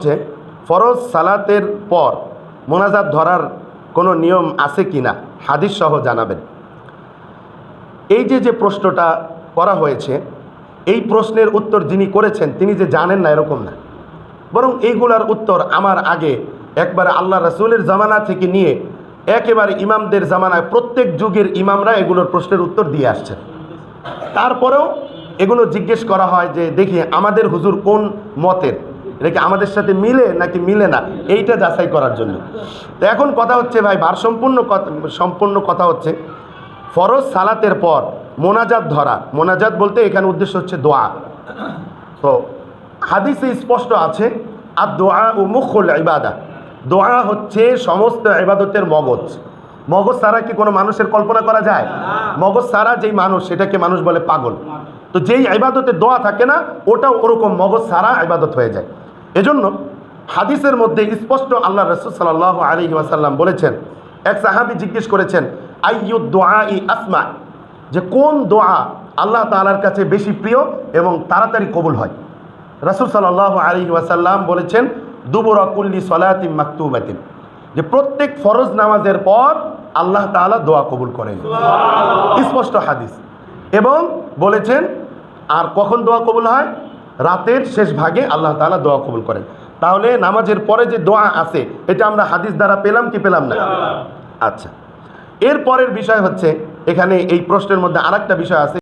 যে ফরজ সালাতের পর মোনাজাত ধরার কোনো নিয়ম আছে কি না হাদিস সহ জানাবেন। এই যে প্রশ্নটা করা হয়েছে, এই প্রশ্নের উত্তর যিনি করেছেন তিনি যে জানেন না এরকম না, বরং এইগুলার উত্তর আমার আগে একবারে আল্লাহ রাসূলের জামানা থেকে নিয়ে একেবারে ইমামদের জামানায় প্রত্যেক যুগের ইমামরা এগুলোর প্রশ্নের উত্তর দিয়ে আসছেন। তারপরেও এগুলো জিজ্ঞেস করা হয় যে দেখি আমাদের হুজুর কোন মতের, এটা কি আমাদের সাথে মিলে নাকি মিলে না, এইটা যাচাই করার জন্য। তো এখন কথা হচ্ছে ভাই, সম্পূর্ণ কথা হচ্ছে ফরজ সালাতের পর মোনাজাত ধরা। মোনাজাত বলতে এখানে উদ্দেশ্য হচ্ছে দোয়া। তো হাদিসে স্পষ্ট আছে আর দোয়া ও মুখুল ইবাদা, দোয়া হচ্ছে সমস্ত ইবাদতের মগজ। মগজ ছাড়া কি কোনো মানুষের কল্পনা করা যায়? মগজ ছাড়া যেই মানুষ সেটাকে মানুষ বলে পাগল। তো যেই ইবাদতে দোয়া থাকে না ওটাও ওরকম মগজ ছাড়া ইবাদত হয়ে যায়। এজন্য হাদিসের মধ্যে স্পষ্ট আল্লাহ রাসূল সাল্লাল্লাহু আলাইহি ওয়াসাল্লাম বলেছেন, এক সাহাবী জিজ্ঞেস করেছেন আইয়ু দুআই আসমা, যে কোন দোয়া আল্লাহ তাআলার কাছে বেশি প্রিয় এবং তাড়াতাড়ি কবুল হয়। রাসূল সাল্লাল্লাহু আলাইহি ওয়াসাল্লাম বলেছেন দুবুরা কুল্লি সলাতিন মাকতুবাতিন, যে প্রত্যেক ফরজ নামাজের পর আল্লাহ তাআলা দোয়া কবুল করেন। স্পষ্ট হাদিস। এবং বলেছেন আর কখন দোয়া কবুল হয়? রাতের শেষ ভাগে আল্লাহ তাআলা দোয়া কবুল করেন। তাহলে নামাজের পরে যে দোয়া আছে এটা আমরা হাদিস দ্বারা পেলাম কি পেলাম না? আচ্ছা, এর পরের বিষয় হচ্ছে এখানে এই প্রশ্নের মধ্যে আরেকটা বিষয় আছে।